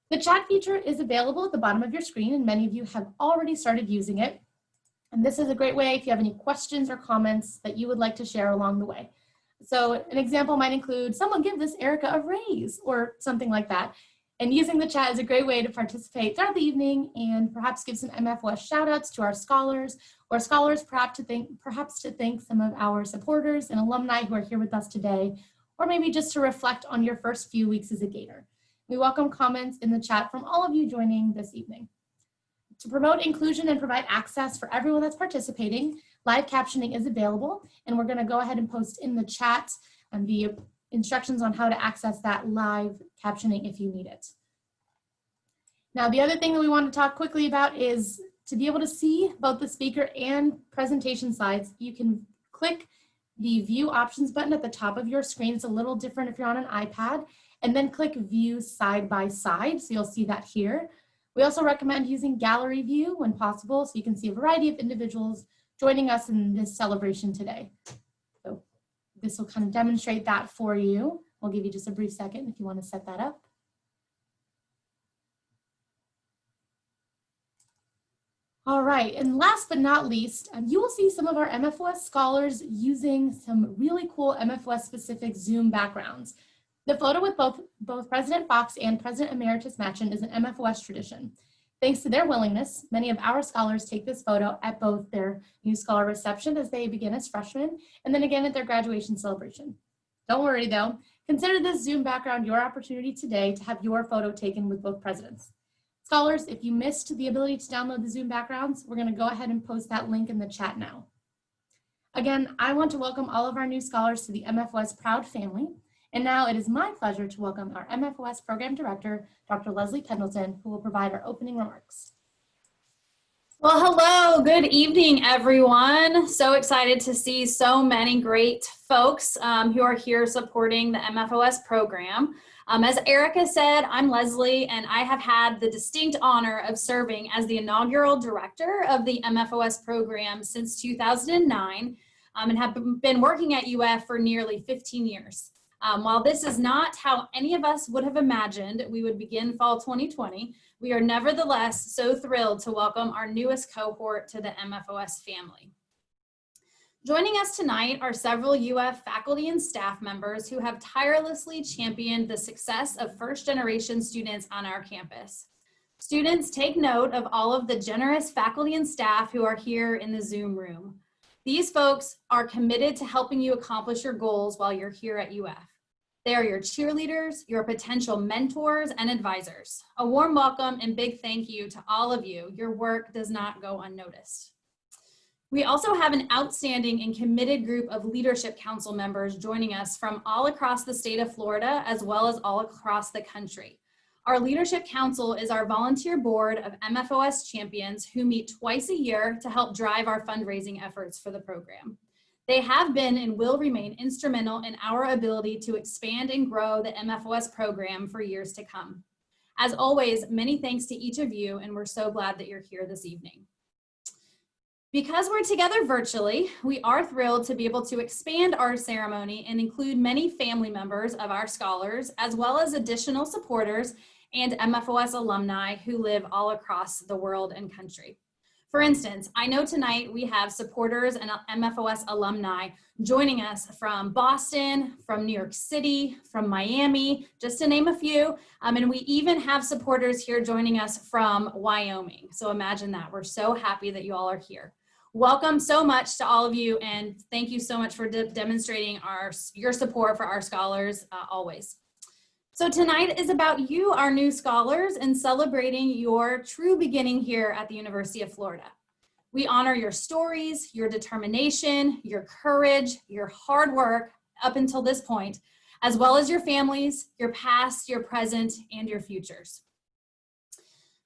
The chat feature is available at the bottom of your screen, and many of you have already started using it. And this is a great way if you have any questions or comments that you would like to share along the way. So an example might include, someone give this Erica a raise, or something like that. And using the chat is a great way to participate throughout the evening and perhaps give some MFOS shout outs to our scholars, or scholars perhaps to thank some of our supporters and alumni who are here with us today, or maybe just to reflect on your first few weeks as a Gator. We welcome comments in the chat from all of you joining this evening. To promote inclusion and provide access for everyone that's participating, live captioning is available, and we're going to go ahead and post in the chat the instructions on how to access that live captioning if you need it. Now, the other thing that we want to talk quickly about is to be able to see both the speaker and presentation slides, you can click the view options button at the top of your screen. It's a little different if you're on an iPad, and then click view side by side. So you'll see that here. We also recommend using gallery view when possible, so you can see a variety of individuals joining us in this celebration today. So this will kind of demonstrate that for you. We'll give you just a brief second if you want to set that up. All right, and last but not least, you will see some of our MFOS scholars using some really cool MFOS specific Zoom backgrounds. The photo with both President Fox and President Emeritus Macson is an MFOS tradition. Thanks to their willingness, many of our scholars take this photo at both their new scholar reception as they begin as freshmen, and then again at their graduation celebration. Don't worry though, consider this Zoom background your opportunity today to have your photo taken with both presidents. Scholars, if you missed the ability to download the Zoom backgrounds, we're going to go ahead and post that link in the chat now. Again, I want to welcome all of our new scholars to the MFOS Proud family. And now it is my pleasure to welcome our MFOS Program Director, Dr. Leslie Pendleton, who will provide our opening remarks. Well, hello, good evening, everyone. So excited to see so many great folks who are here supporting the MFOS program. As Erica said, I'm Leslie, and I have had the distinct honor of serving as the inaugural director of the MFOS program since 2009 and have been working at UF for nearly 15 years. While this is not how any of us would have imagined we would begin fall 2020, we are nevertheless so thrilled to welcome our newest cohort to the MFOS family. Joining us tonight are several UF faculty and staff members who have tirelessly championed the success of first-generation students on our campus. Students, take note of all of the generous faculty and staff who are here in the Zoom room. These folks are committed to helping you accomplish your goals while you're here at UF. They are your cheerleaders, your potential mentors, and advisors. A warm welcome and big thank you to all of you. Your work does not go unnoticed. We also have an outstanding and committed group of Leadership Council members joining us from all across the state of Florida, as well as all across the country. Our Leadership Council is our volunteer board of MFOS champions who meet twice a year to help drive our fundraising efforts for the program. They have been and will remain instrumental in our ability to expand and grow the MFOS program for years to come. As always, many thanks to each of you, and we're so glad that you're here this evening. Because we're together virtually, we are thrilled to be able to expand our ceremony and include many family members of our scholars, as well as additional supporters and MFOS alumni who live all across the world and country. For instance, I know tonight we have supporters and MFOS alumni joining us from Boston, from New York City, from Miami, just to name a few. And we even have supporters here joining us from Wyoming. So imagine that. We're so happy that you all are here. Welcome so much to all of you, and thank you so much for demonstrating your support for our scholars always. So tonight is about you, our new scholars, and celebrating your true beginning here at the University of Florida. We honor your stories, your determination, your courage, your hard work up until this point, as well as your families, your past, your present, and your futures.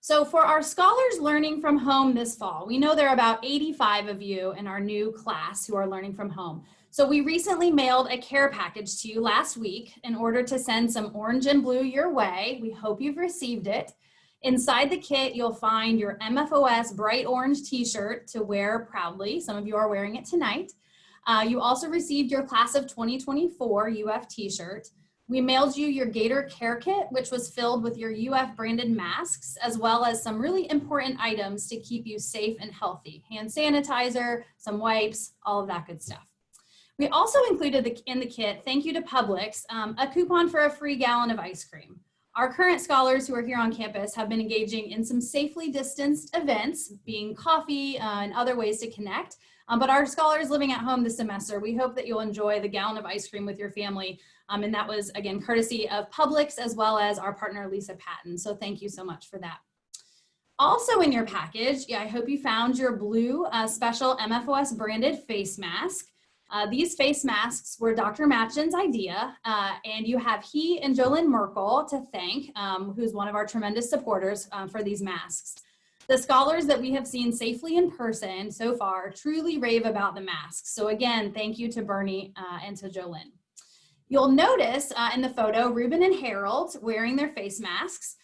So for our scholars learning from home this fall, we know there are about 85 of you in our new class who are learning from home. So we recently mailed a care package to you last week in order to send some orange and blue your way. We hope you've received it. Inside the kit, you'll find your MFOS bright orange t-shirt to wear proudly. Some of you are wearing it tonight. You also received your class of 2024 UF t-shirt. We mailed you your Gator Care Kit, which was filled with your UF branded masks, as well as some really important items to keep you safe and healthy. Hand sanitizer, some wipes, all of that good stuff. We also included in the kit, thank you to Publix, a coupon for a free gallon of ice cream. Our current scholars who are here on campus have been engaging in some safely distanced events, being coffee and other ways to connect. But our scholars living at home this semester, we hope that you'll enjoy the gallon of ice cream with your family. And that was, again, courtesy of Publix as well as our partner, Lisa Patton. So thank you so much for that. Also in your package, I hope you found your blue special MFOS branded face mask. These face masks were Dr. Machen's idea, and you have he and Jolynn Merkel to thank, who's one of our tremendous supporters for these masks. The scholars that we have seen safely in person so far truly rave about the masks. So again, thank you to Bernie and to Jolynn. You'll notice in the photo, Ruben and Harold wearing their face masks.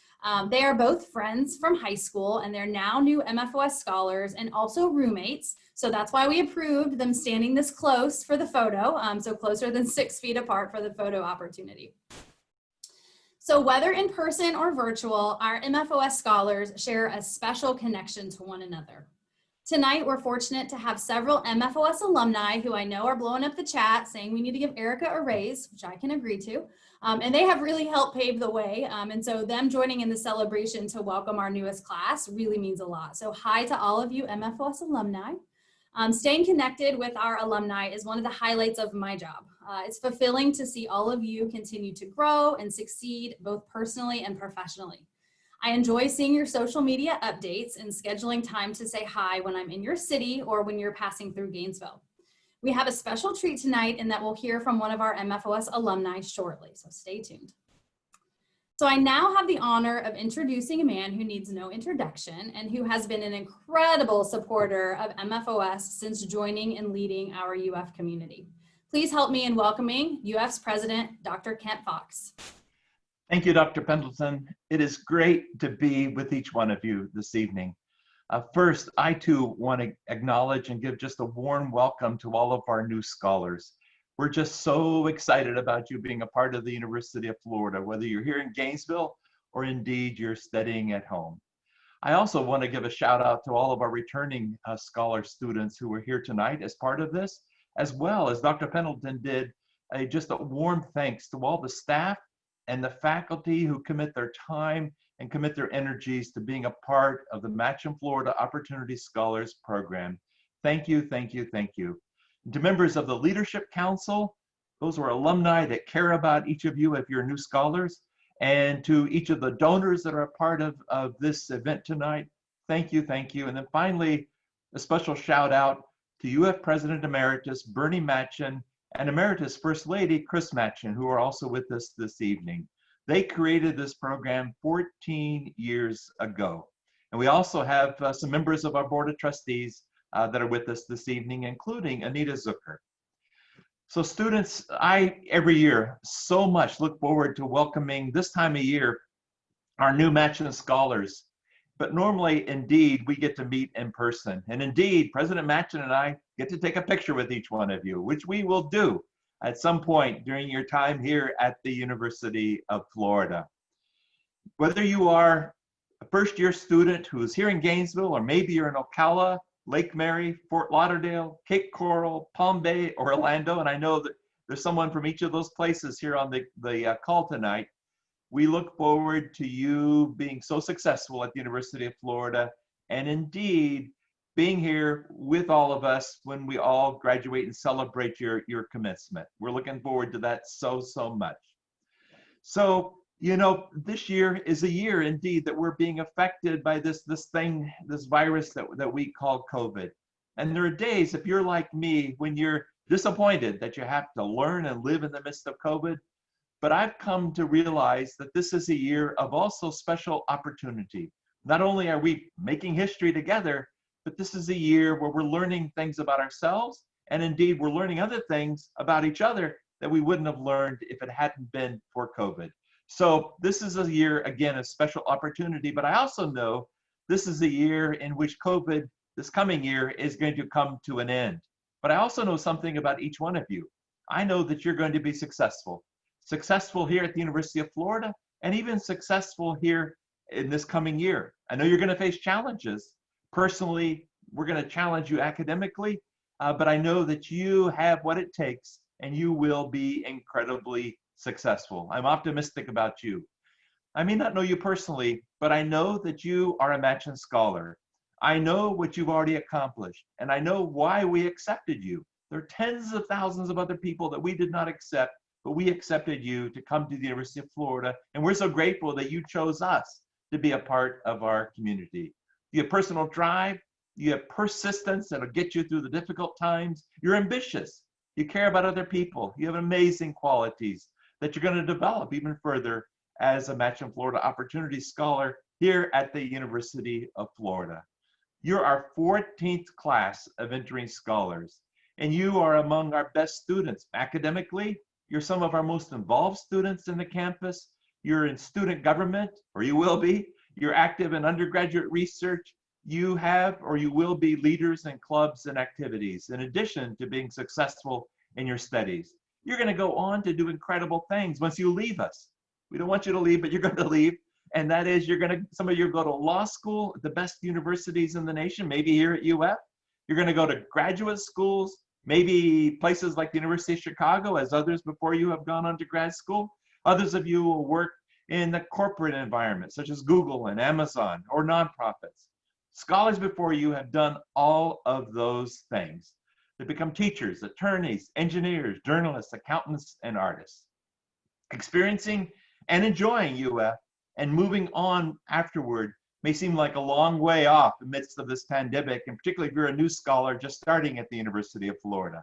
They are both friends from high school, and they're now new MFOS scholars and also roommates. So that's why we approved them standing this close for the photo, so closer than 6 feet apart for the photo opportunity. So whether in person or virtual, our MFOS scholars share a special connection to one another. Tonight, we're fortunate to have several MFOS alumni who I know are blowing up the chat saying we need to give Erica a raise, which I can agree to. And they have really helped pave the way. And so them joining in the celebration to welcome our newest class really means a lot. So hi to all of you MFOS alumni. Staying connected with our alumni is one of the highlights of my job. It's fulfilling to see all of you continue to grow and succeed both personally and professionally. I enjoy seeing your social media updates and scheduling time to say hi when I'm in your city or when you're passing through Gainesville. We have a special treat tonight in that we'll hear from one of our MFOS alumni shortly, so stay tuned. So I now have the honor of introducing a man who needs no introduction and who has been an incredible supporter of MFOS since joining and leading our UF community. Please help me in welcoming UF's president, Dr. Kent Fox. Thank you, Dr. Pendleton. It is great to be with each one of you this evening. First, I too want to acknowledge and give just a warm welcome to all of our new scholars. We're just so excited about you being a part of the University of Florida, whether you're here in Gainesville or indeed you're studying at home. I also want to give a shout out to all of our returning scholar students who are here tonight as part of this, as well as Dr. Pendleton did just a warm thanks to all the staff and the faculty who commit their time and commit their energies to being a part of the Machin Florida Opportunity Scholars Program. Thank you, thank you, thank you. And to members of the Leadership Council, those are alumni that care about each of you if you're new scholars, and to each of the donors that are a part of this event tonight, thank you, thank you. And then finally, a special shout out to UF President Emeritus Bernie Macson and Emeritus First Lady Chris Machin, who are also with us this evening. They created this program 14 years ago. And we also have some members of our Board of Trustees that are with us this evening, including Anita Zucker. So students, I, every year, so much look forward to welcoming this time of year our new Machin scholars. But normally, indeed, we get to meet in person. And indeed, President Machin and I get to take a picture with each one of you, which we will do at some point during your time here at the University of Florida. Whether you are a first-year student who's here in Gainesville, or maybe you're in Ocala, Lake Mary, Fort Lauderdale, Cape Coral, Palm Bay, or Orlando, and I know that there's someone from each of those places here on the call tonight, we look forward to you being so successful at the University of Florida, and indeed being here with all of us when we all graduate and celebrate your commencement. We're looking forward to that so much. So, you know, this year is a year indeed that we're being affected by this virus that we call COVID. And there are days, if you're like me, when you're disappointed that you have to learn and live in the midst of COVID. But I've come to realize that this is a year of also special opportunity. Not only are we making history together, but this is a year where we're learning things about ourselves, and indeed we're learning other things about each other that we wouldn't have learned if it hadn't been for COVID. So this is a year, again, of special opportunity, but I also know this is a year in which COVID, this coming year, is going to come to an end. But I also know something about each one of you. I know that you're going to be successful. successful here at the University of Florida, and even successful here in this coming year. I know you're going to face challenges. Personally, we're going to challenge you academically, but I know that you have what it takes and you will be incredibly successful. I'm optimistic about you. I may not know you personally, but I know that you are a Macson Scholar. I know what you've already accomplished, and I know why we accepted you. There are tens of thousands of other people that we did not accept, but we accepted you to come to the University of Florida, and we're so grateful that you chose us to be a part of our community. You have personal drive, you have persistence that'll get you through the difficult times, you're ambitious, you care about other people, you have amazing qualities that you're going to develop even further as a Macson Florida Opportunity Scholar here at the University of Florida. You're our 14th class of entering scholars, and you are among our best students. Academically, you're some of our most involved students in the campus. You're in student government, or you will be. You're active in undergraduate research. You have or you will be leaders in clubs and activities, in addition to being successful in your studies. You're going to go on to do incredible things once you leave us. We don't want you to leave, but you're going to leave. And that is, some of you go to law school at the best universities in the nation, maybe here at UF. You're going to go to graduate schools, maybe places like the University of Chicago, as others before you have gone on to grad school. Others of you will work in the corporate environment, such as Google and Amazon or nonprofits. Scholars before you have done all of those things. They become teachers, attorneys, engineers, journalists, accountants, and artists. Experiencing and enjoying UF and moving on afterward may seem like a long way off in the midst of this pandemic, and particularly if you're a new scholar just starting at the University of Florida.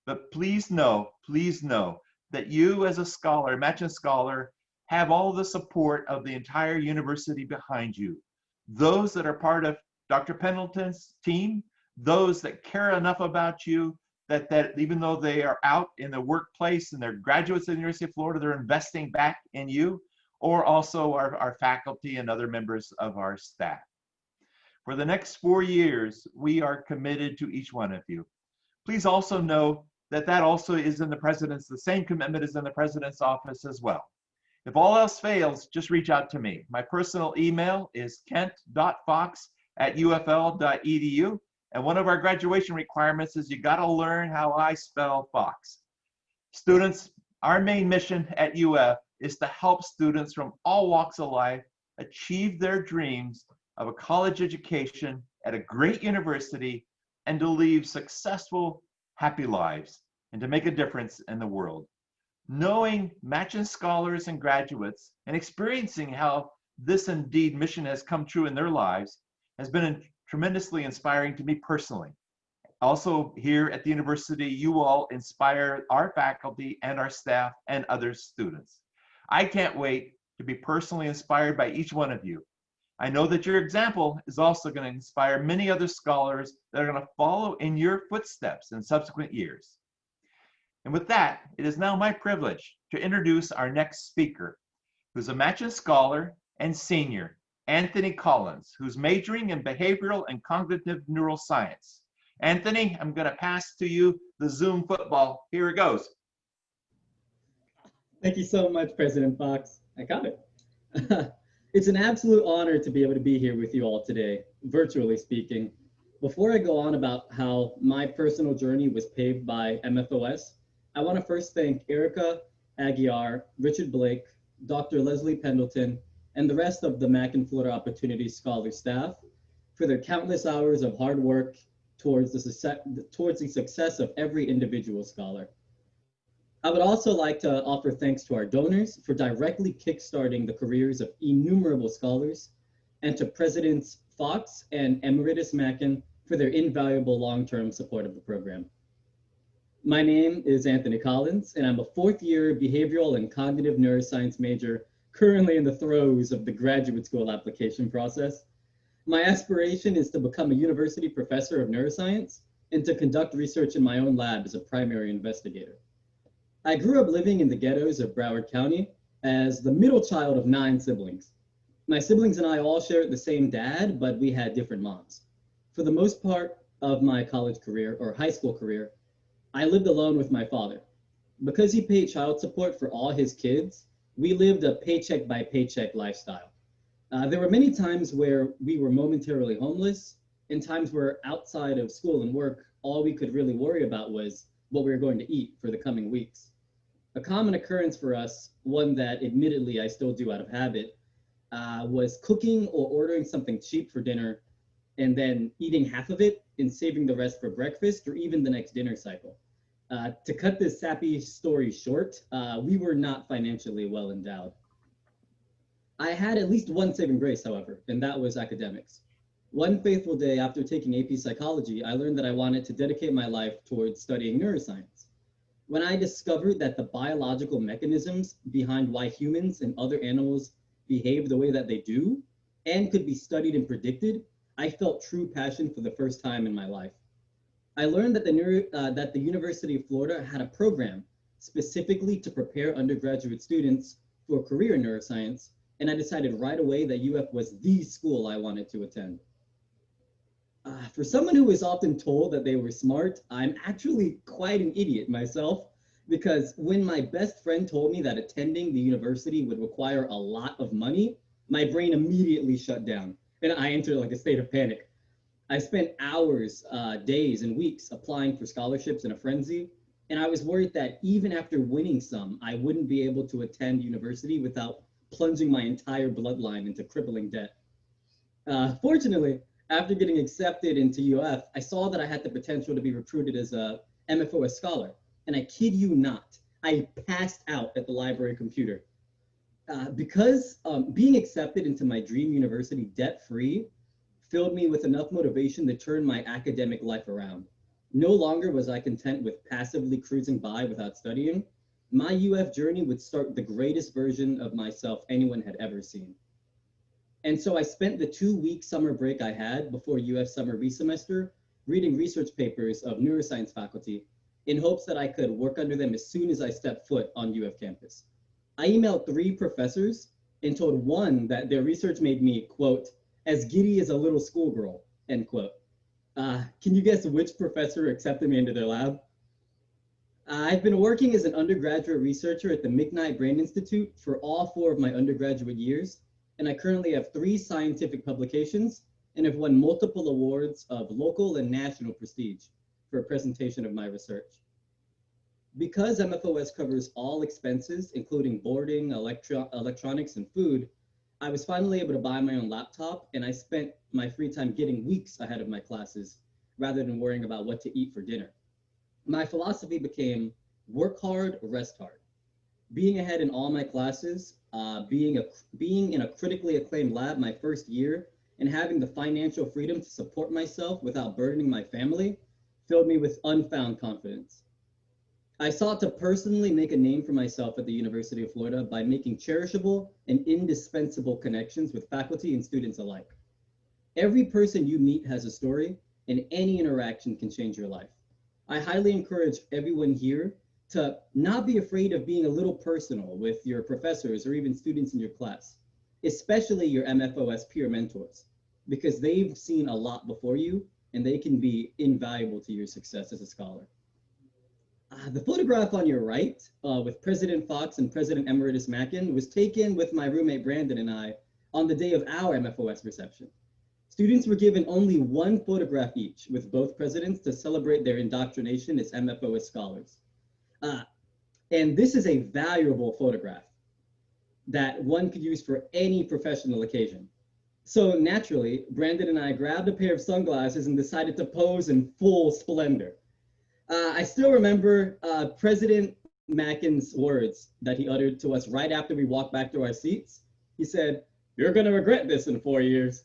But please know that you as a scholar, Macson Scholar, have all the support of the entire university behind you. Those that are part of Dr. Pendleton's team, those that care enough about you that even though they are out in the workplace and they're graduates of the University of Florida, they're investing back in you, or also our faculty and other members of our staff. For the next 4 years, we are committed to each one of you. Please also know that also is in the same commitment is in the President's office as well. If all else fails, just reach out to me. My personal email is kent.fox@ufl.edu. And one of our graduation requirements is you gotta learn how I spell Fox. Students, our main mission at UF is to help students from all walks of life achieve their dreams of a college education at a great university and to lead successful, happy lives and to make a difference in the world. Knowing Macson scholars and graduates and experiencing how this indeed mission has come true in their lives has been tremendously inspiring to me personally. Also here at the university, you all inspire our faculty and our staff and other students. I can't wait to be personally inspired by each one of you. I know that your example is also going to inspire many other scholars that are going to follow in your footsteps in subsequent years. And with that, it is now my privilege to introduce our next speaker, who's a Macson Scholar and senior, Anthony Collins, who's majoring in behavioral and cognitive neuroscience. Anthony, I'm going to pass to you the Zoom football. Here it goes. Thank you so much, President Fox. I got it. It's an absolute honor to be able to be here with you all today, virtually speaking. Before I go on about how my personal journey was paved by MFOS, I want to first thank Erica Aguiar, Richard Blake, Dr. Leslie Pendleton, and the rest of the Macson Florida Opportunity Scholar staff for their countless hours of hard work towards the success of every individual scholar. I would also like to offer thanks to our donors for directly kickstarting the careers of innumerable scholars, and to Presidents Fox and Emeritus Macson for their invaluable long-term support of the program. My name is Anthony Collins, and I'm a fourth-year behavioral and cognitive neuroscience major, currently in the throes of the graduate school application process. My aspiration is to become a university professor of neuroscience and to conduct research in my own lab as a primary investigator. I grew up living in the ghettos of Broward County as the middle child of 9 siblings. My siblings and I all shared the same dad, but we had different moms. For the most part of my college career or high school career, I lived alone with my father. Because he paid child support for all his kids, we lived a paycheck by paycheck lifestyle. There were many times where we were momentarily homeless, and times where outside of school and work, all we could really worry about was what we were going to eat for the coming weeks. A common occurrence for us, one that admittedly I still do out of habit, was cooking or ordering something cheap for dinner and then eating half of it and saving the rest for breakfast or even the next dinner cycle. To cut this sappy story short, we were not financially well endowed. I had at least one saving grace, however, and that was academics. One faithful day after taking AP psychology, I learned that I wanted to dedicate my life towards studying neuroscience. When I discovered that the biological mechanisms behind why humans and other animals behave the way that they do and could be studied and predicted, I felt true passion for the first time in my life. I learned that the University of Florida had a program specifically to prepare undergraduate students for a career in neuroscience, and I decided right away that UF was the school I wanted to attend. For someone who is often told that they were smart, I'm actually quite an idiot myself, because when my best friend told me that attending the university would require a lot of money, my brain immediately shut down, and I entered like a state of panic. I spent hours, days, and weeks applying for scholarships in a frenzy, and I was worried that even after winning some, I wouldn't be able to attend university without plunging my entire bloodline into crippling debt. Fortunately, after getting accepted into UF, I saw that I had the potential to be recruited as a MFOS scholar, and I kid you not, I passed out at the library computer. Because being accepted into my dream university debt-free filled me with enough motivation to turn my academic life around. No longer was I content with passively cruising by without studying. My UF journey would start the greatest version of myself anyone had ever seen. And so I spent the 2-week summer break I had before UF summer resemester reading research papers of neuroscience faculty in hopes that I could work under them as soon as I stepped foot on UF campus. I emailed 3 professors and told one that their research made me, quote, as giddy as a little schoolgirl, end quote. Can you guess which professor accepted me into their lab? I've been working as an undergraduate researcher at the McKnight Brain Institute for all 4 of my undergraduate years, and I currently have 3 scientific publications and have won multiple awards of local and national prestige for a presentation of my research. Because MFOS covers all expenses, including boarding, electronics, and food, I was finally able to buy my own laptop, and I spent my free time getting weeks ahead of my classes rather than worrying about what to eat for dinner. My philosophy became work hard, rest hard. Being ahead in all my classes, being in a critically acclaimed lab my first year, and having the financial freedom to support myself without burdening my family filled me with unfound confidence. I sought to personally make a name for myself at the University of Florida by making cherishable and indispensable connections with faculty and students alike. Every person you meet has a story, and any interaction can change your life. I highly encourage everyone here to not be afraid of being a little personal with your professors or even students in your class, especially your MFOS peer mentors, because they've seen a lot before you and they can be invaluable to your success as a scholar. The photograph on your right with President Fox and President Emeritus Mackin was taken with my roommate Brandon and I on the day of our MFOS reception. Students were given only 1 photograph each with both presidents to celebrate their indoctrination as MFOS scholars. And this is a valuable photograph that one could use for any professional occasion. So naturally, Brandon and I grabbed a pair of sunglasses and decided to pose in full splendor. I still remember President Mackin's words that he uttered to us right after we walked back to our seats. He said, "You're gonna regret this in 4 years."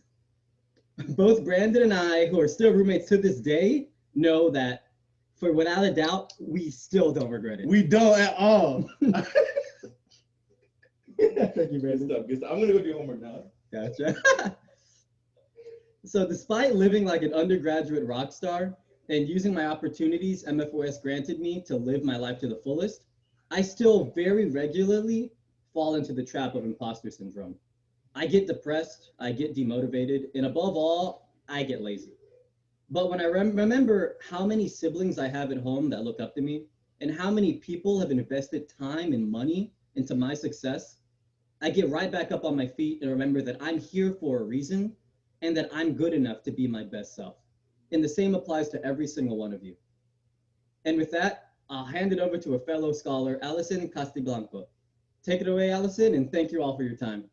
Both Brandon and I, who are still roommates to this day, know that for without a doubt, we still don't regret it. We don't at all. Thank you, Brandon. Good stuff. I'm gonna go do homework now. Gotcha. So despite living like an undergraduate rock star and using my opportunities MFOS granted me to live my life to the fullest, I still very regularly fall into the trap of imposter syndrome. I get depressed, I get demotivated, and above all, I get lazy. But when I remember how many siblings I have at home that look up to me and how many people have invested time and money into my success, I get right back up on my feet and remember that I'm here for a reason and that I'm good enough to be my best self. And the same applies to every single one of you. And with that, I'll hand it over to a fellow scholar, Allison Casabanco. Take it away, Allison, and thank you all for your time.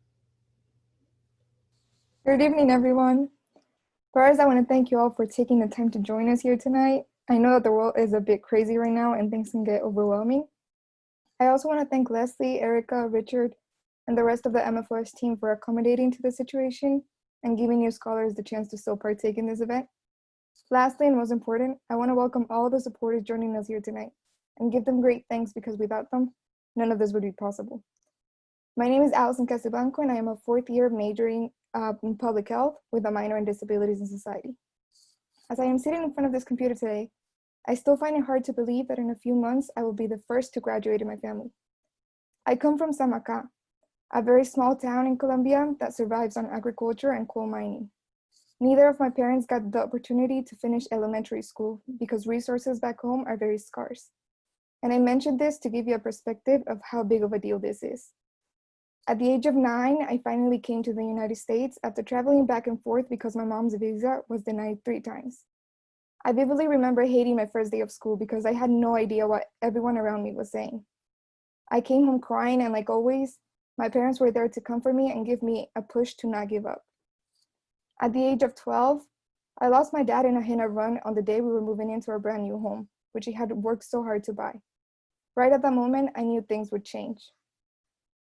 Good evening, everyone. First, I want to thank you all for taking the time to join us here tonight. I know that the world is a bit crazy right now and things can get overwhelming. I also want to thank Leslie, Erica, Richard, and the rest of the MFOS team for accommodating to the situation and giving you scholars the chance to still partake in this event. Lastly, and most important, I want to welcome all the supporters joining us here tonight and give them great thanks because without them, none of this would be possible. My name is Allison Casabanco and I am a fourth year majoring in public health with a minor in disabilities and society. As I am sitting in front of this computer today, I still find it hard to believe that in a few months, I will be the first to graduate in my family. I come from Samacá, a very small town in Colombia that survives on agriculture and coal mining. Neither of my parents got the opportunity to finish elementary school because resources back home are very scarce. And I mentioned this to give you a perspective of how big of a deal this is. At the age of 9, I finally came to the United States after traveling back and forth because my mom's visa was denied 3 times. I vividly remember hating my first day of school because I had no idea what everyone around me was saying. I came home crying and like always, my parents were there to comfort me and give me a push to not give up. At the age of 12, I lost my dad in a hit and run on the day we were moving into our brand new home, which he had worked so hard to buy. Right at that moment, I knew things would change.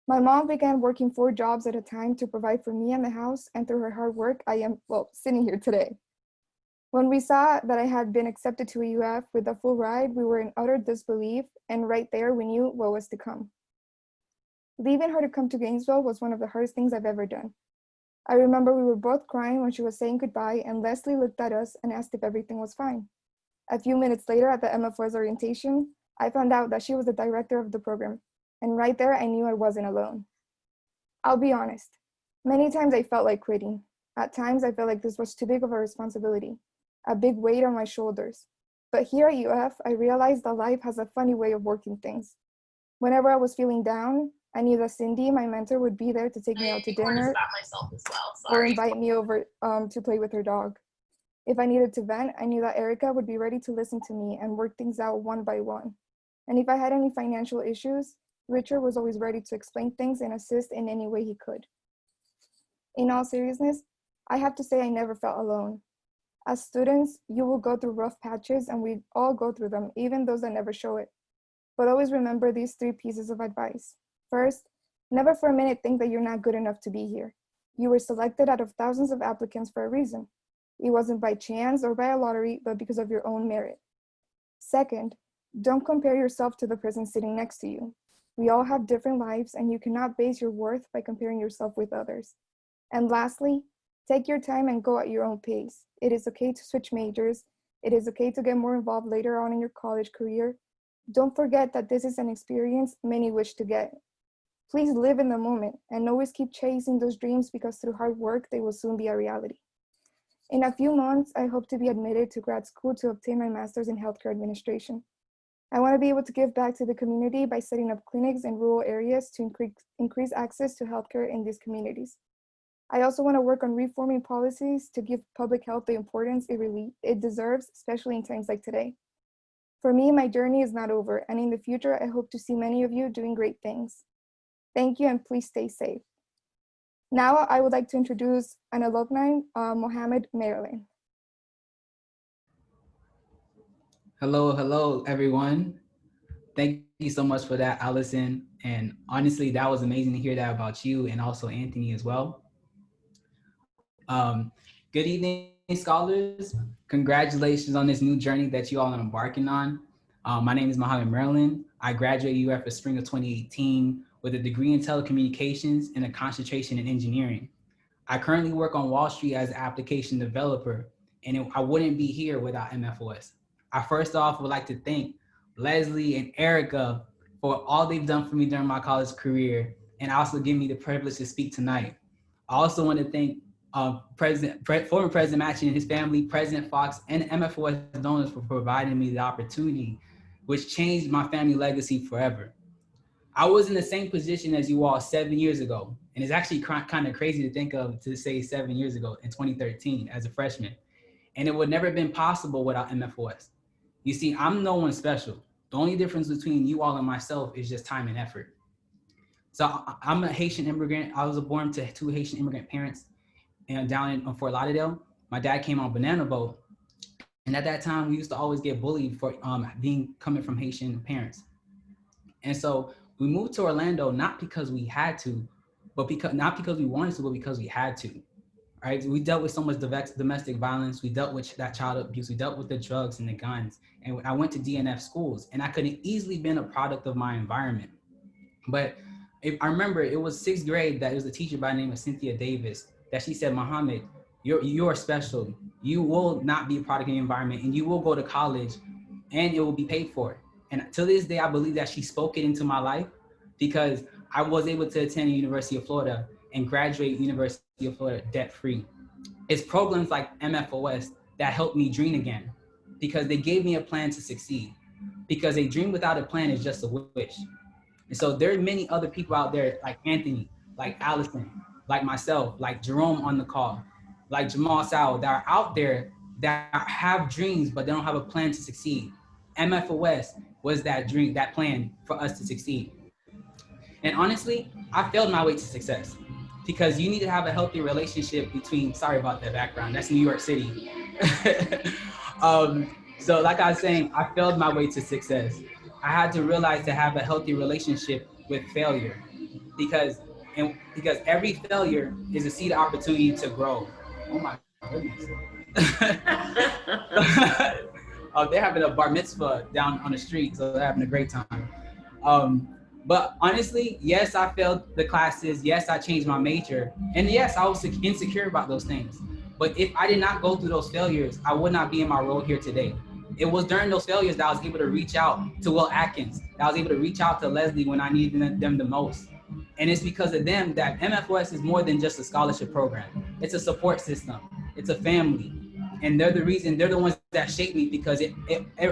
My mom began working 4 jobs at a time to provide for me and the house, and through her hard work, I am, sitting here today. When we saw that I had been accepted to a UF with a full ride, we were in utter disbelief, and right there we knew what was to come. Leaving her to come to Gainesville was one of the hardest things I've ever done. I remember we were both crying when she was saying goodbye, and Leslie looked at us and asked if everything was fine. A few minutes later at the MFOS orientation, I found out that she was the director of the program, and right there I knew I wasn't alone. I'll be honest, many times I felt like quitting. At times I felt like this was too big of a responsibility, a big weight on my shoulders. But here at UF, I realized that life has a funny way of working things. Whenever I was feeling down, I knew that Cindy, my mentor, would be there to take me out to dinner or invite me over to play with her dog. If I needed to vent, I knew that Erica would be ready to listen to me and work things out one by one. And if I had any financial issues, Richard was always ready to explain things and assist in any way he could. In all seriousness, I have to say I never felt alone. As students, you will go through rough patches and we all go through them, even those that never show it. But always remember these 3 pieces of advice. First, never for a minute think that you're not good enough to be here. You were selected out of thousands of applicants for a reason. It wasn't by chance or by a lottery, but because of your own merit. Second, don't compare yourself to the person sitting next to you. We all have different lives and you cannot base your worth by comparing yourself with others. And lastly, take your time and go at your own pace. It is okay to switch majors. It is okay to get more involved later on in your college career. Don't forget that this is an experience many wish to get. Please live in the moment and always keep chasing those dreams because through hard work, they will soon be a reality. In a few months, I hope to be admitted to grad school to obtain my master's in healthcare administration. I want to be able to give back to the community by setting up clinics in rural areas to increase access to healthcare in these communities. I also want to work on reforming policies to give public health the importance it deserves, especially in times like today. For me, my journey is not over, and in the future, I hope to see many of you doing great things. Thank you, and please stay safe. Now, I would like to introduce an alumni, Mohammed Maryland. Hello, everyone. Thank you so much for that, Allison. And honestly, that was amazing to hear that about you and also Anthony as well. Good evening, scholars. Congratulations on this new journey that you all are embarking on. My name is Mohammed Merlin. I graduated UF in spring of 2018 with a degree in telecommunications and a concentration in engineering. I currently work on Wall Street as an application developer, and I wouldn't be here without MFOS. I first off would like to thank Leslie and Erica for all they've done for me during my college career, and also give me the privilege to speak tonight. I also want to thank former President Macson and his family, President Fox, and MFOS donors for providing me the opportunity which changed my family legacy forever. I was in the same position as you all 7 years ago. And it's actually kind of crazy to think of, to say 7 years ago in 2013 as a freshman. And it would never have been possible without MFOS. You see, I'm no one special. The only difference between you all and myself is just time and effort. So I'm a Haitian immigrant. I was born to 2 Haitian immigrant parents and down in Fort Lauderdale. My dad came on a banana boat. And at that time, we used to always get bullied for coming from Haitian parents. And so we moved to Orlando, not because we had to, but not because we wanted to, but because we had to. Right? We dealt with so much domestic violence. We dealt with that child abuse. We dealt with the drugs and the guns. And I went to DNF schools, and I could have easily been a product of my environment. But I remember it was 6th grade that it was a teacher by the name of Cynthia Davis that she said, Mohammed, you're special. You will not be a product of the environment, and you will go to college, and it will be paid for. And to this day, I believe that she spoke it into my life, because I was able to attend the University of Florida and graduate University of Florida debt-free. It's programs like MFOS that helped me dream again, because they gave me a plan to succeed, because a dream without a plan is just a wish. And so there are many other people out there like Anthony, like Allison, like myself, like Jerome on the call, like Jamal Sowell, that are out there that have dreams, but they don't have a plan to succeed. MFOS was that dream, that plan for us to succeed. And honestly, I failed my way to success, because you need to have a healthy relationship between, sorry about that background, that's New York City. So like I was saying, I failed my way to success. I had to realize to have a healthy relationship with failure, because every failure is a seed opportunity to grow. Oh my goodness. They're having a bar mitzvah down on the street, so they're having a great time. But honestly, yes, I failed the classes. Yes, I changed my major. And yes, I was insecure about those things. But if I did not go through those failures, I would not be in my role here today. It was during those failures that I was able to reach out to Will Atkins, that I was able to reach out to Leslie when I needed them the most. And it's because of them that MFOS is more than just a scholarship program. It's a support system. It's a family. And they're the ones that shaped me, because it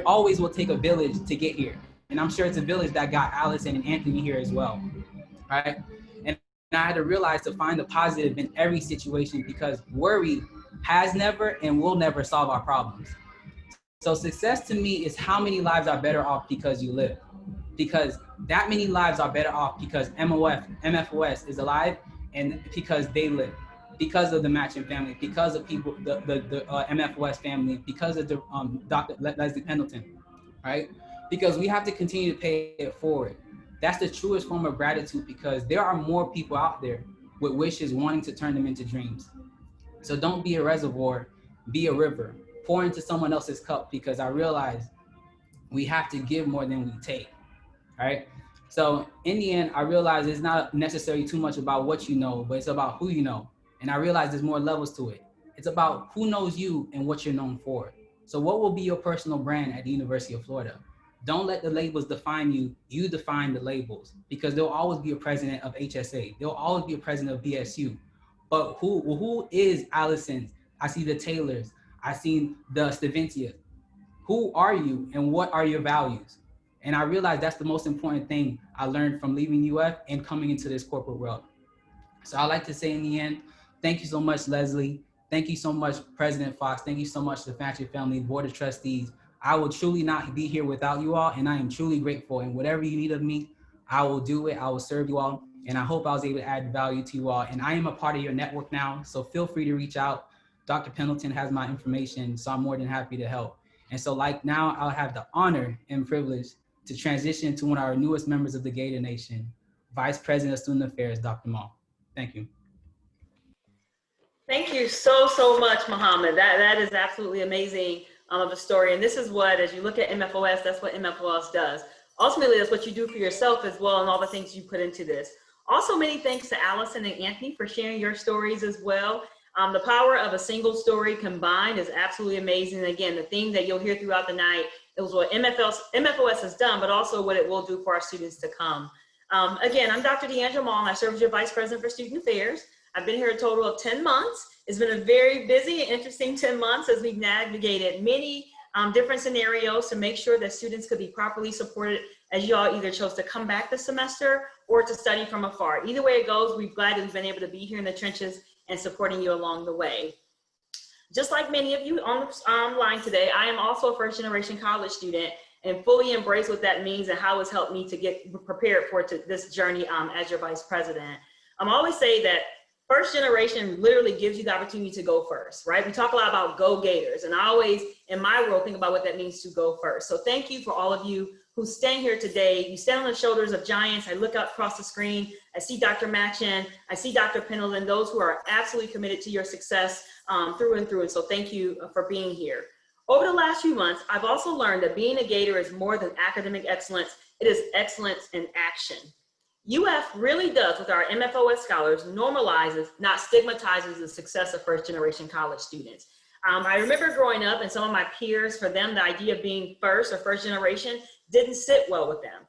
always will take a village to get here. And I'm sure it's a village that got Allison and Anthony here as well, right? And I had to realize to find the positive in every situation, because worry has never and will never solve our problems. So success to me is how many lives are better off because you live. Because that many lives are better off because MFOS is alive, and because they live. Because of the Macson family, because of people, the MFOS family, because of the Dr. Leslie Pendleton, right? Because we have to continue to pay it forward. That's the truest form of gratitude, because there are more people out there with wishes wanting to turn them into dreams. So don't be a reservoir, be a river. Pour into someone else's cup, because I realize we have to give more than we take, right? So in the end, I realize it's not necessarily too much about what you know, but it's about who you know. And I realize there's more levels to it. It's about who knows you and what you're known for. So what will be your personal brand at the University of Florida? Don't let the labels define you. You define the labels, because there'll always be a president of HSA. There'll always be a president of BSU. But who is Allison? I see the Taylors. I see the Staventia. Who are you and what are your values? And I realized that's the most important thing I learned from leaving UF and coming into this corporate world. So I like to say in the end, thank you so much, Leslie. Thank you so much, President Fox. Thank you so much, the Factory Family, Board of Trustees. I will truly not be here without you all, and I am truly grateful. And whatever you need of me, I will do it. I will serve you all. And I hope I was able to add value to you all. And I am a part of your network now, so feel free to reach out. Dr. Pendleton has my information, so I'm more than happy to help. And so like now, I'll have the honor and privilege to transition to one of our newest members of the Gator Nation, Vice President of Student Affairs, Dr. Mal. Thank you. Thank you so much, Mohammed. That is absolutely amazing of a story. And this is what, as you look at MFOS, that's what MFOS does. Ultimately, that's what you do for yourself as well, and all the things you put into this. Also, many thanks to Allison and Anthony for sharing your stories as well. The power of a single story combined is absolutely amazing. And again, the theme that you'll hear throughout the night is what MFOS has done, but also what it will do for our students to come. Again, I'm Dr. Deandra Mall, and I serve as your Vice President for Student Affairs. I've been here a total of 10 months. It's been a very busy and interesting 10 months as we've navigated many different scenarios to make sure that students could be properly supported as you all either chose to come back this semester or to study from afar. Either way it goes, we're glad that we've been able to be here in the trenches and supporting you along the way. Just like many of you online today, I am also a first-generation college student and fully embrace what that means and how it's helped me to get prepared for this journey as your vice president. I always say that first generation literally gives you the opportunity to go first, right? We talk a lot about go Gators, and I always, in my world, think about what that means to go first. So thank you for all of you who stand here today. You stand on the shoulders of giants. I look out across the screen, I see Dr. Macson, I see Dr. Pendleton, those who are absolutely committed to your success through and through. And so thank you for being here. Over the last few months, I've also learned that being a Gator is more than academic excellence. It is excellence in action. UF really does, with our MFOS scholars, normalizes, not stigmatizes, the success of first-generation college students. I remember growing up and some of my peers, for them, the idea of being first or first generation didn't sit well with them.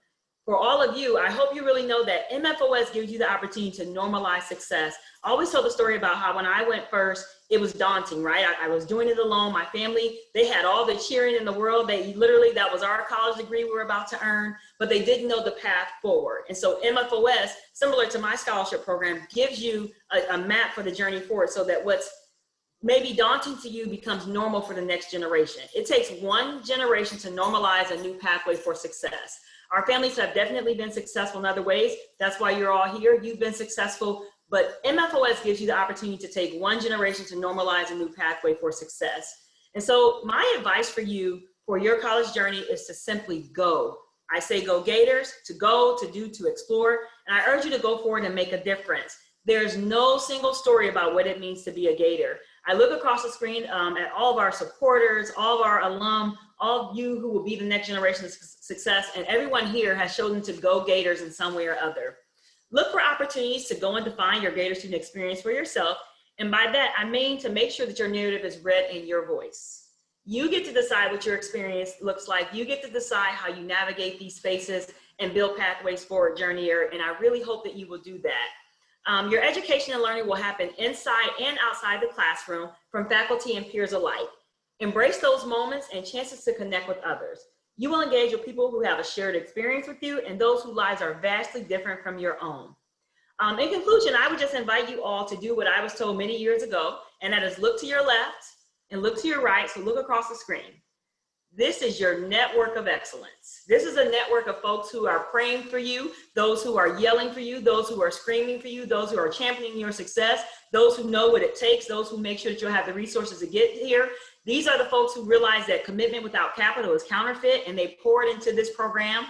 For all of you, I hope you really know that MFOS gives you the opportunity to normalize success. I always tell the story about how when I went first, it was daunting, right? I was doing it alone. My family, they had all the cheering in the world. They literally, that was our college degree we were about to earn, but they didn't know the path forward. And so MFOS, similar to my scholarship program, gives you a map for the journey forward so that what's maybe daunting to you becomes normal for the next generation. It takes one generation to normalize a new pathway for success. Our families have definitely been successful in other ways. That's why you're all here. You've been successful, but MFOS gives you the opportunity to take one generation to normalize a new pathway for success. And so my advice for you for your college journey is to simply go. I say go Gators, to go, to do, to explore, and I urge you to go forward and make a difference. There's no single story about what it means to be a Gator. I look across the screen at all of our supporters, all of our alum, all of you who will be the next generation of success, and everyone here has chosen to go Gators in some way or other. Look for opportunities to go and define your Gator student experience for yourself, and by that, I mean to make sure that your narrative is read in your voice. You get to decide what your experience looks like. You get to decide how you navigate these spaces and build pathways forward, journeyer, and I really hope that you will do that. Your education and learning will happen inside and outside the classroom from faculty and peers alike. Embrace those moments and chances to connect with others. You will engage with people who have a shared experience with you and those whose lives are vastly different from your own. In conclusion, I would just invite you all to do what I was told many years ago, and that is look to your left and look to your right, so look across the screen. This is your network of excellence. This is a network of folks who are praying for you, those who are yelling for you, those who are screaming for you, those who are championing your success, those who know what it takes, those who make sure that you'll have the resources to get here. These are the folks who realize that commitment without capital is counterfeit, and they poured into this program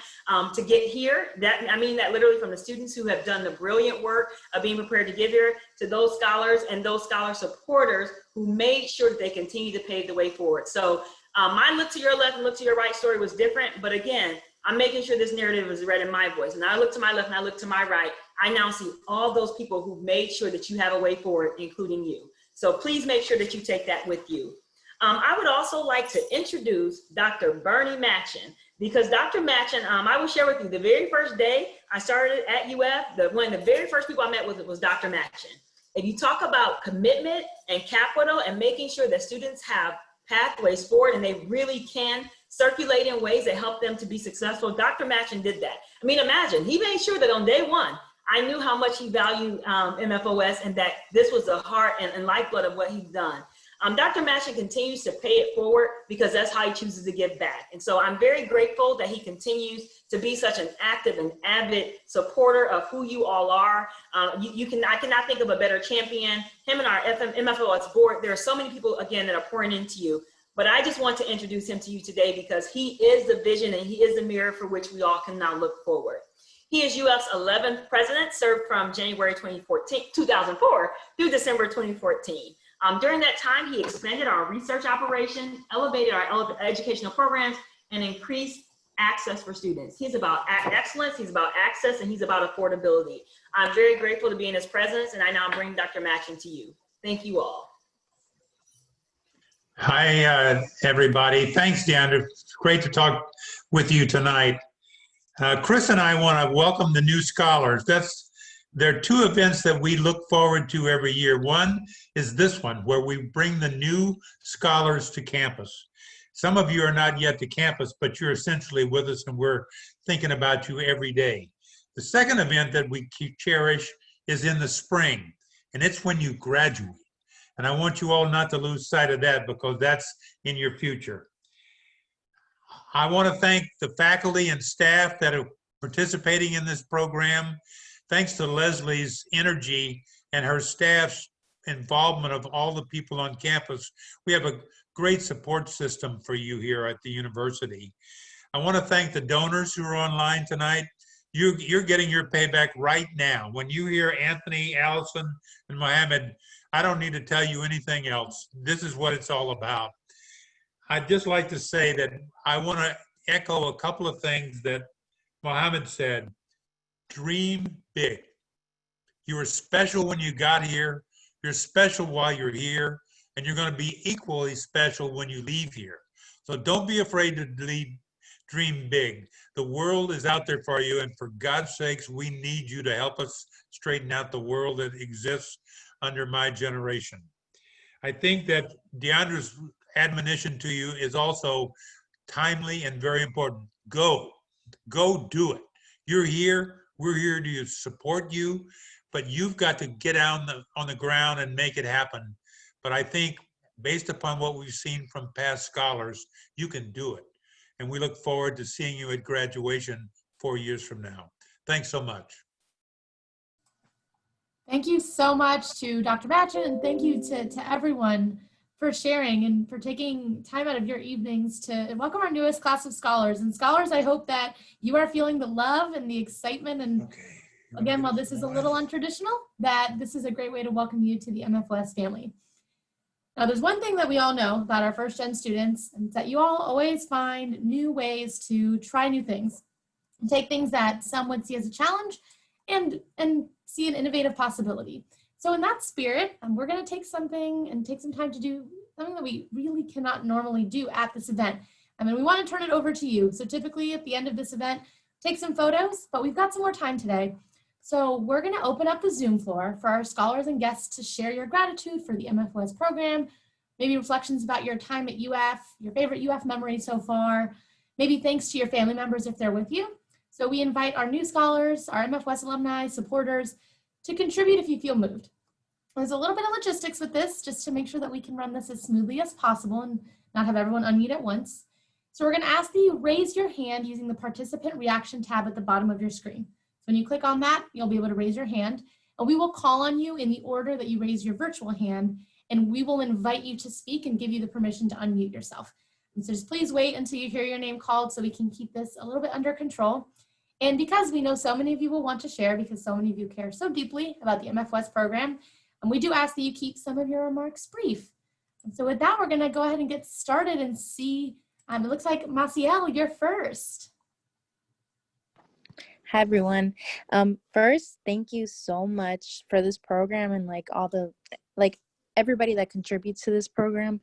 to get here. I mean that literally, from the students who have done the brilliant work of being prepared to get here, to those scholars and those scholar supporters who made sure that they continue to pave the way forward. So my look to your left and look to your right story was different, but again, I'm making sure this narrative is read in my voice. And I look to my left and I look to my right. I now see all those people who made sure that you have a way forward, including you. So please make sure that you take that with you. I would also like to introduce Dr. Bernie Macson, because Dr. Macson, I will share with you, the very first day I started at UF, one of the very first people I met was Dr. Macson. If you talk about commitment and capital and making sure that students have pathways forward and they really can circulate in ways that help them to be successful, Dr. Macson did that. I mean, imagine, he made sure that on day one, I knew how much he valued MFOS and that this was the heart and lifeblood of what he's done. Dr. Macson continues to pay it forward because that's how he chooses to give back. And so I'm very grateful that he continues to be such an active and avid supporter of who you all are. I cannot think of a better champion. Him and our MFOS board, there are so many people, again, that are pouring into you. But I just want to introduce him to you today because he is the vision and he is the mirror for which we all can now look forward. He is UF's 11th president, served from January 2004 through December 2014. During that time, he expanded our research operations, elevated our educational programs, and increased access for students. He's about excellence, he's about access, and he's about affordability. I'm very grateful to be in his presence, and I now bring Dr. Macson to you. Thank you all. Hi, everybody. Thanks, Deandra. It's great to talk with you tonight. Chris and I want to welcome the new scholars. There are two events that we look forward to every year. One is this one, where we bring the new scholars to campus. Some of you are not yet to campus, but you're essentially with us and we're thinking about you every day. The second event that we cherish is in the spring, and it's when you graduate. And I want you all not to lose sight of that because that's in your future. I want to thank the faculty and staff that are participating in this program. Thanks to Leslie's energy and her staff's involvement of all the people on campus, we have a great support system for you here at the university. I want to thank the donors who are online tonight. You're getting your payback right now. When you hear Anthony, Allison, and Mohammed, I don't need to tell you anything else. This is what it's all about. I'd just like to say that I want to echo a couple of things that Mohammed said. Dream big. You were special when you got here. You're special while you're here, and you're going to be equally special when you leave here. So don't be afraid to dream big. The world is out there for you, and for God's sakes, we need you to help us straighten out the world that exists under my generation. I think that Deandra's admonition to you is also timely and very important. Go do it. You're here, we're here to support you, but you've got to get out on the ground and make it happen. But I think based upon what we've seen from past scholars, you can do it. And we look forward to seeing you at graduation 4 years from now. Thanks so much. Thank you so much to Dr. Macson, and thank you to everyone for sharing and for taking time out of your evenings to welcome our newest class of scholars. And scholars, I hope that you are feeling the love and the excitement. And again, while this is a little untraditional, that this is a great way to welcome you to the MFOS family. Now, there's one thing that we all know about our first gen students, and it's that you all always find new ways to try new things, and take things that some would see as a challenge and see an innovative possibility. So in that spirit, we're going to take some time to do something that we really cannot normally do at this event. I mean, we want to turn it over to you. So typically at the end of this event, take some photos, but we've got some more time today. So we're going to open up the Zoom floor for our scholars and guests to share your gratitude for the MFOS program, maybe reflections about your time at UF, your favorite UF memory so far, maybe thanks to your family members if they're with you. So we invite our new scholars, our MFOS alumni, supporters, to contribute if you feel moved. There's a little bit of logistics with this, just to make sure that we can run this as smoothly as possible and not have everyone unmute at once. So we're going to ask that you raise your hand using the participant reaction tab at the bottom of your screen. So when you click on that, you'll be able to raise your hand, and we will call on you in the order that you raise your virtual hand, and we will invite you to speak and give you the permission to unmute yourself. And so just please wait until you hear your name called so we can keep this a little bit under control. And because we know so many of you will want to share, because so many of you care so deeply about the MFOS program, and we do ask that you keep some of your remarks brief. And so with that, we're going to go ahead and get started and see, it looks like Maciel, you're first. Hi, everyone. First, thank you so much for this program and everybody that contributes to this program.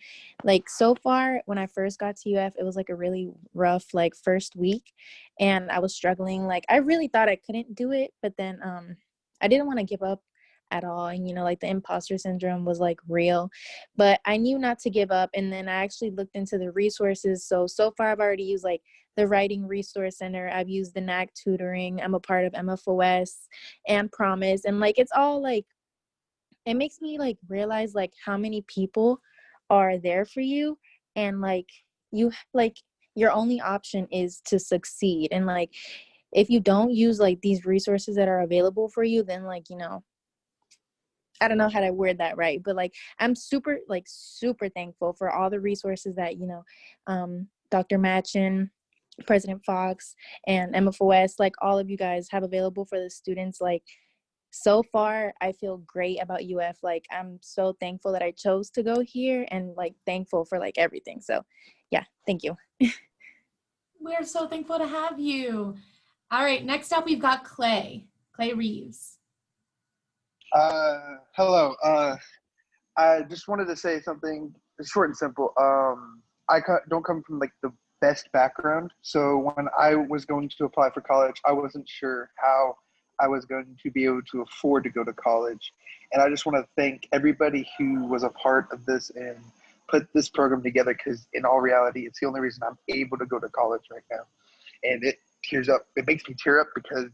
So far, when I first got to UF, it was a really rough first week, and I was struggling. I really thought I couldn't do it, but then I didn't want to give up at all. And the imposter syndrome was real, but I knew not to give up. And then I actually looked into the resources. So far I've already used the Writing Resource Center. I've used the NAC tutoring. I'm a part of MFOS and Promise. And it's all it makes me realize how many people are there for you. And you your only option is to succeed. And if you don't use these resources that are available for you, then I don't know how to word that right, but I'm super thankful for all the resources that, Dr. Macson, President Fox, and MFOS, all of you guys have available for the students. So far, I feel great about UF. I'm so thankful that I chose to go here, and thankful for everything. So yeah, thank you. We're so thankful to have you. All right, next up, we've got Clay Reeves. Hello. I just wanted to say something short and simple. I don't come from the best background, so when I was going to apply for college, I wasn't sure how I was going to be able to afford to go to college. And I just want to thank everybody who was a part of this in put this program together because in all reality, it's the only reason I'm able to go to college right now. And it makes me tear up because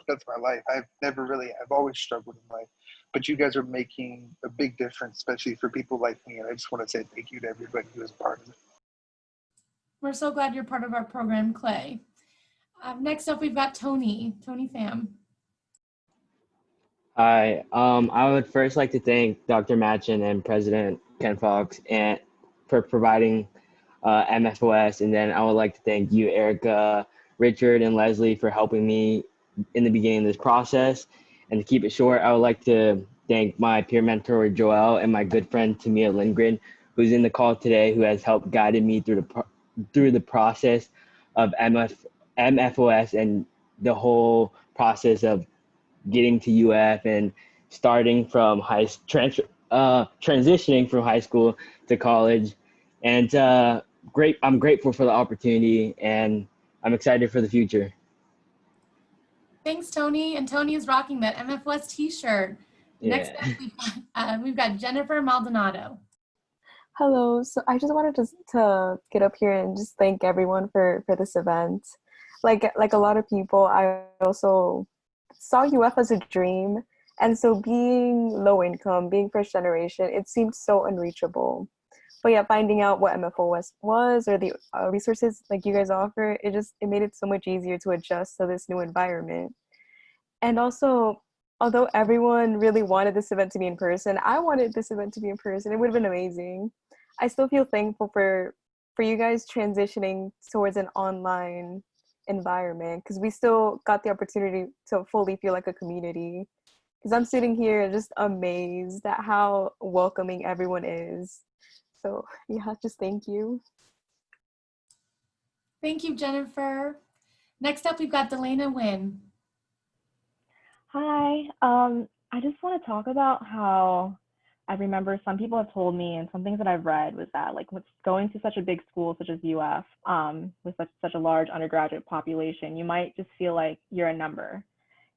that's my life. I've always struggled in life, but you guys are making a big difference, especially for people like me. And I just want to say thank you to everybody who is a part of it. We're so glad you're part of our program, Clay. Next up, we've got Tony Pham. Hi, I would first like to thank Dr. Macson and President Ken Fox for providing MFOS, and then I would like to thank you, Erica, Richard, and Leslie for helping me in the beginning of this process. And to keep it short, I would like to thank my peer mentor, Joel, and my good friend, Tamia Lindgren, who's in the call today, who has helped guided me through the process of MFOS and the whole process of getting to UF and starting from transitioning from high school to college. And I'm grateful for the opportunity, and I'm excited for the future. Thanks, Tony. And Tony is rocking that MFOS t-shirt. Yeah. Next up, we've got Jennifer Maldonado. Hello. So I just wanted to get up here and just thank everyone for this event. Like a lot of people, I also saw UF as a dream. And so being low income, being first generation, it seemed so unreachable. But yeah, finding out what MFOS was or the resources like you guys offer, it made it so much easier to adjust to this new environment. And also, although everyone really wanted this event to be in person, I wanted this event to be in person. It would have been amazing. I still feel thankful for you guys transitioning towards an online environment, because we still got the opportunity to fully feel like a community. Because I'm sitting here just amazed at how welcoming everyone is. So yeah, just thank you. Thank you, Jennifer. Next up, we've got Delana Wynn. Hi, I just want to talk about how I remember some people have told me, and some things that I've read was that like with going to such a big school such as UF, with such a large undergraduate population, you might just feel like you're a number.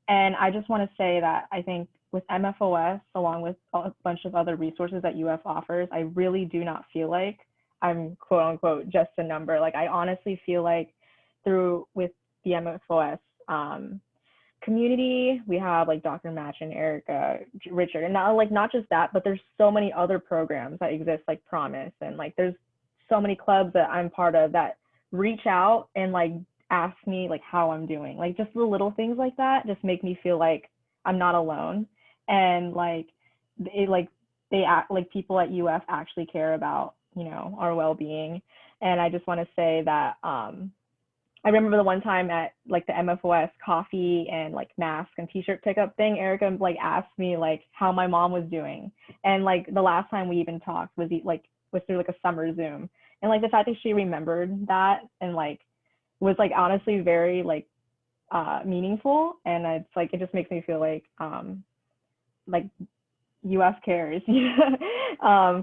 And I just want to say that I think with MFOS, along with a bunch of other resources that UF offers, I really do not feel like I'm quote unquote just a number. Like I honestly feel like with the MFOS community, we have like Dr. Macson, Erica, Richard, and not just that, but there's so many other programs that exist, like Promise, and like there's so many clubs that I'm part of that reach out and like ask me like how I'm doing. Like just the little things like that just make me feel like I'm not alone, and like people at UF actually care about, you know, our well-being. And I just want to say that I remember the one time at like the MFOS coffee and like mask and t-shirt pickup thing, Erica like asked me like how my mom was doing. And like the last time we even talked was through like a summer Zoom. And like the fact that she remembered that and like was like honestly very like meaningful. And it's like, it just makes me feel like UF cares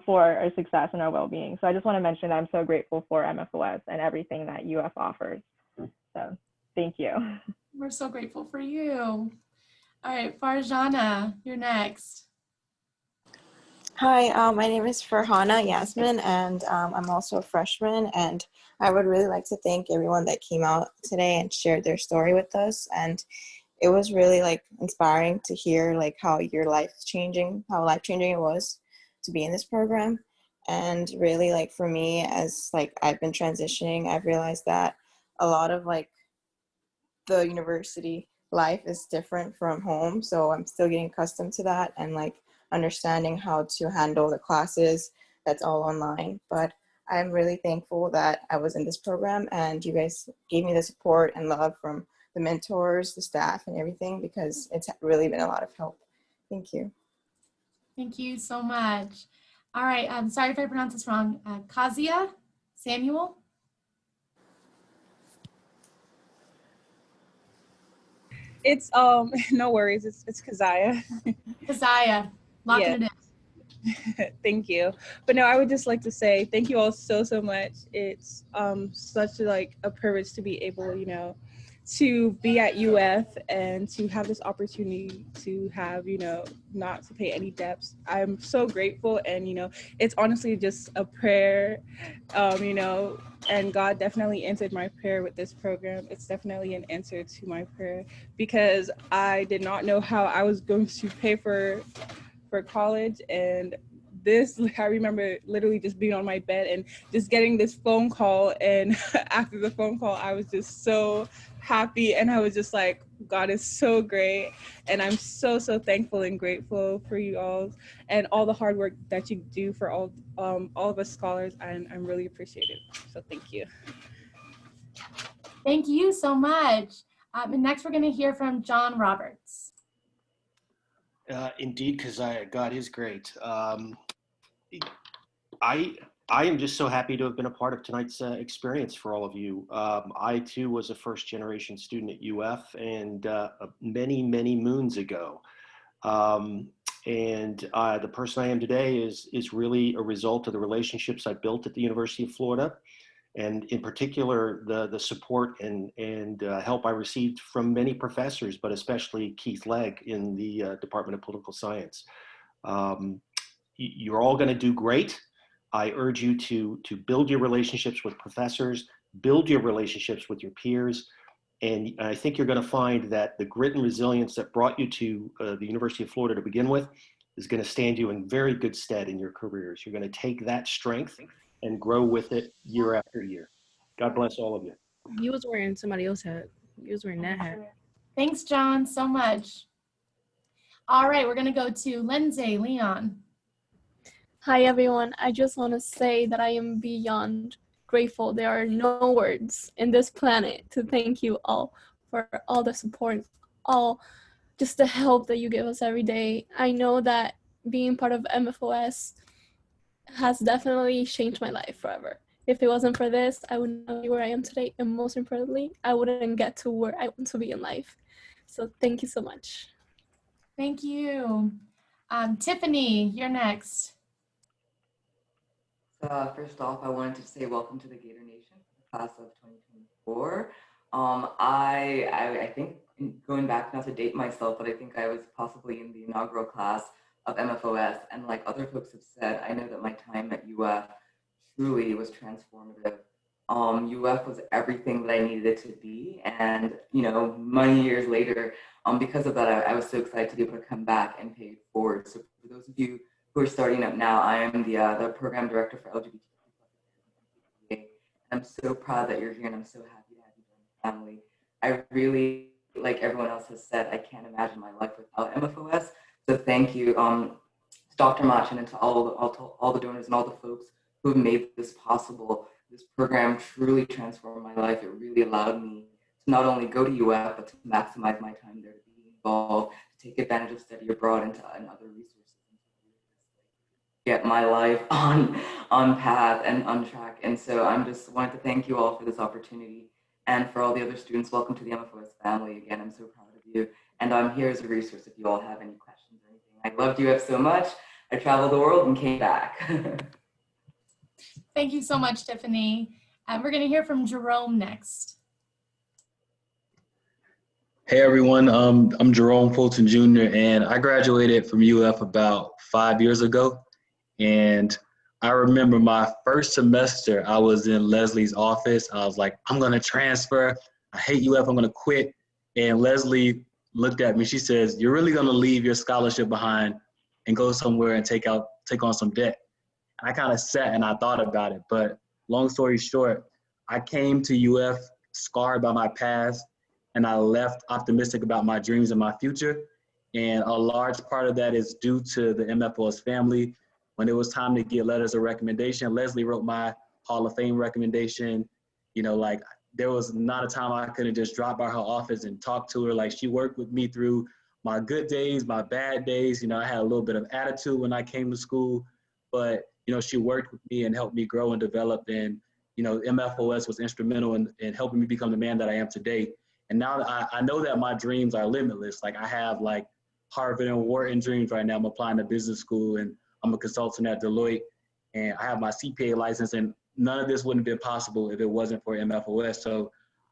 for our success and our well-being. So I just want to mention that I'm so grateful for MFOS and everything that UF offers. So thank you. We're so grateful for you. All right, Farhana, you're next. Hi, my name is Farhana Yasmin, and I'm also a freshman, and I would really like to thank everyone that came out today and shared their story with us. And it was really like inspiring to hear like how life-changing it was to be in this program. And really like for me, as like I've been transitioning, I've realized that a lot of like the university life is different from home. So I'm still getting accustomed to that and like understanding how to handle the classes that's all online. But I'm really thankful that I was in this program and you guys gave me the support and love from the mentors, the staff, and everything, because it's really been a lot of help. Thank you. Thank you so much. All right, I'm sorry if I pronounce this wrong. Kazia Samuel? It's no worries. It's Keziah. Keziah, locking it in. Thank you. But no, I would just like to say thank you all so much. It's such like a privilege to be able, you know, to be at UF and to have this opportunity to have, not to pay any debts. I'm so grateful, and, it's honestly just a prayer, and God definitely answered my prayer with this program. It's definitely an answer to my prayer, because I did not know how I was going to pay for college, and I remember literally just being on my bed and just getting this phone call, and after the phone call, I was just so happy, and I was just like, God is so great, and I'm so thankful and grateful for you all and all the hard work that you do for all of us scholars, and I'm really appreciative. So thank you. Thank you so much. And next we're going to hear from John Roberts. Indeed, because God is great. I am just so happy to have been a part of tonight's experience for all of you. I too was a first generation student at UF, and many moons ago. And the person I am today is really a result of the relationships I built at the University of Florida, and in particular the support and help I received from many professors, but especially Keith Legg in the Department of Political Science. You're all going to do great. I urge you to build your relationships with professors, build your relationships with your peers, and I think you're going to find that the grit and resilience that brought you to the University of Florida to begin with is going to stand you in very good stead in your careers. You're going to take that strength and grow with it year after year. God bless all of you. You was wearing somebody else's hat. You was wearing that hat. Thanks, John, so much. All right, we're going to go to Lindsay Leon. Hi, everyone. I just want to say that I am beyond grateful. There are no words in this planet to thank you all for all the support, all just the help that you give us every day. I know that being part of MFOS has definitely changed my life forever. If it wasn't for this, I would not be where I am today. And most importantly, I wouldn't get to where I want to be in life. So thank you so much. Thank you. Tiffany, you're next. First off, I wanted to say welcome to the Gator Nation, class of 2024. I think, going back, not to date myself, but I think I was possibly in the inaugural class of MFOS, and like other folks have said, I know that my time at UF truly was transformative. UF was everything that I needed it to be, and many years later, because of that, I was so excited to be able to come back and pay it forward. So for those of you who are starting up now, I am the program director for Lgbtq. I'm so proud that you're here, and I'm so happy to have you join the family. I really, like everyone else has said, I can't imagine my life without MFOS. So thank you to Dr. Macson and to all the donors and all the folks who have made this possible. This program truly transformed my life. It really allowed me to not only go to UF, but to maximize my time there, to be involved, to take advantage of study abroad and other resources. Get my life on path and on track. And so I'm just wanted to thank you all for this opportunity, and for all the other students, welcome to the MFOS family. Again, I'm so proud of you, and I'm here as a resource if you all have any questions or anything. I loved UF so much. I traveled the world and came back. Thank you so much, Tiffany. We're going to hear from Jerome next. Hey everyone, I'm Jerome Fulton Jr. and I graduated from UF about 5 years ago. And I remember my first semester, I was in Leslie's office. I was like, I'm gonna transfer. I hate UF, I'm gonna quit. And Leslie looked at me, she says, you're really gonna leave your scholarship behind and go somewhere and take on some debt. I kind of sat and I thought about it, but long story short, I came to UF scarred by my past, and I left optimistic about my dreams and my future. And a large part of that is due to the MFOS family. When it was time to get letters of recommendation, Leslie wrote my Hall of Fame recommendation. There was not a time I couldn't just drop by her office and talk to her. Like, she worked with me through my good days, my bad days. I had a little bit of attitude when I came to school, but she worked with me and helped me grow and develop. And MFOS was instrumental in helping me become the man that I am today. And now that I know that my dreams are limitless. Like, I have Harvard and Wharton dreams right now. I'm applying to business school, and I'm a consultant at Deloitte, and I have my CPA license, and none of this wouldn't have been possible if it wasn't for MFOS. So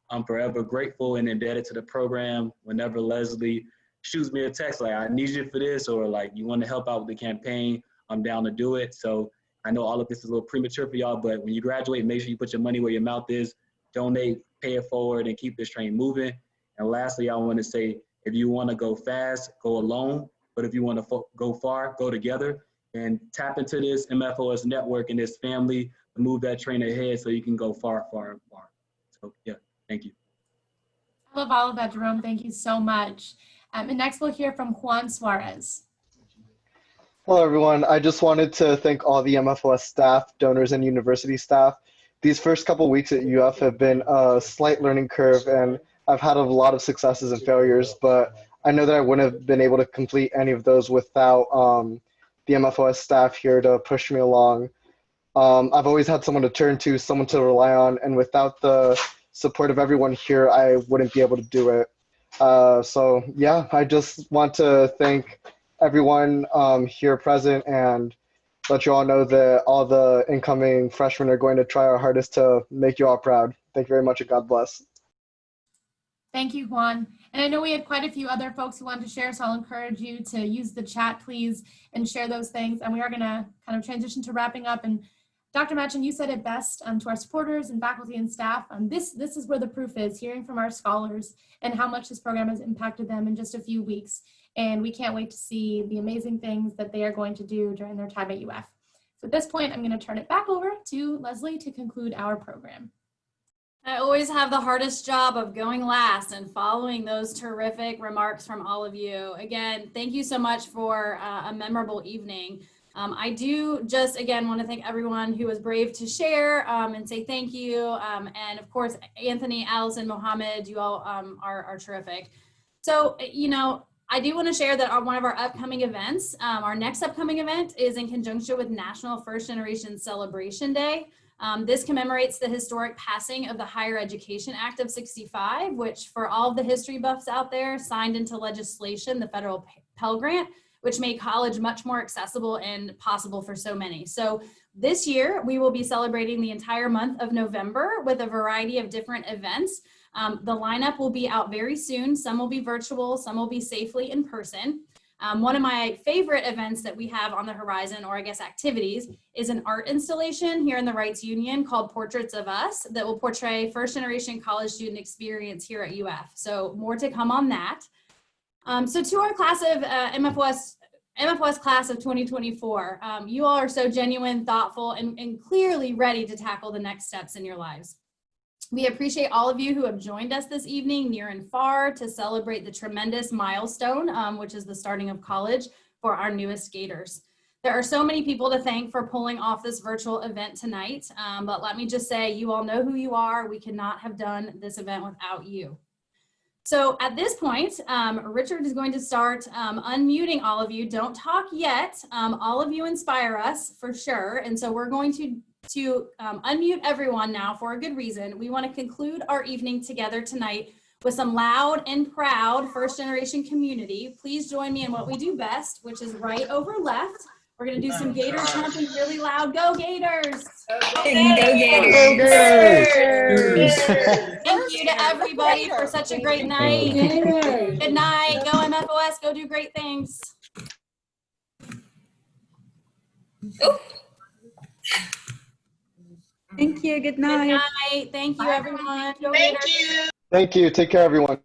I'm forever grateful and indebted to the program. Whenever Leslie shoots me a text like, I need you for this, or like, you want to help out with the campaign, I'm down to do it. So I know all of this is a little premature for y'all, but when you graduate, make sure you put your money where your mouth is, donate, pay it forward, and keep this train moving. And lastly, I want to say, if you want to go fast, go alone. But if you want to go far, go together, and tap into this MFOS network and this family to move that train ahead so you can go far, far, far. So yeah, thank you. I love all of that, Jerome. Thank you so much. And next we'll hear from Juan Suarez. Hello, everyone. I just wanted to thank all the MFOS staff, donors, and university staff. These first couple weeks at UF have been a slight learning curve, and I've had a lot of successes and failures, but I know that I wouldn't have been able to complete any of those without the MFOS staff here to push me along. I've always had someone to turn to, someone to rely on, and without the support of everyone here, I wouldn't be able to do it. So yeah, I just want to thank everyone here present and let you all know that all the incoming freshmen are going to try our hardest to make you all proud. Thank you very much, and God bless. Thank you, Juan. And I know we had quite a few other folks who wanted to share, so I'll encourage you to use the chat, please, and share those things. And we are going to kind of transition to wrapping up. And Dr. Macson, you said it best to our supporters and faculty and staff. This is where the proof is, hearing from our scholars and how much this program has impacted them in just a few weeks. And we can't wait to see the amazing things that they are going to do during their time at UF. So at this point, I'm going to turn it back over to Leslie to conclude our program. I always have the hardest job of going last and following those terrific remarks from all of you. Again, thank you so much for a memorable evening. I do just, again, want to thank everyone who was brave to share and say thank you. And of course, Anthony, Allison, Mohammed, you all are terrific. So, you know, I do want to share that on one of our upcoming events, our next upcoming event is in conjunction with National First Generation Celebration Day. This commemorates the historic passing of the Higher Education Act of '65, which for all of the history buffs out there signed into legislation, the federal Pell Grant, which made college much more accessible and possible for so many. So this year, we will be celebrating the entire month of November with a variety of different events. The lineup will be out very soon. Some will be virtual, some will be safely in person. One of my favorite events that we have on the horizon, or I guess activities, is an art installation here in the Rights Union called Portraits of Us that will portray first generation college student experience here at UF. So more to come on that. So to our class of MFOS class of 2024, you all are so genuine, thoughtful, and clearly ready to tackle the next steps in your lives. We appreciate all of you who have joined us this evening, near and far, to celebrate the tremendous milestone, which is the starting of college for our newest Gators. There are so many people to thank for pulling off this virtual event tonight, but let me just say, you all know who you are. We could not have done this event without you. So at this point, Richard is going to start unmuting all of you. Don't talk yet. All of you inspire us for sure. And so we're going to unmute everyone now for a good reason. We want to conclude our evening together tonight with some loud and proud first generation community. Please join me in what we do best, which is right over left. We're going to do some Gator jumping really loud. Go Gators! Go Gators! Go Gators! Thank you to everybody for such a great night. Good night. Go MFOS. Go do great things. Thank you. Good night. Good night. Thank you, everyone. Go Gators. Thank you. Take care, everyone.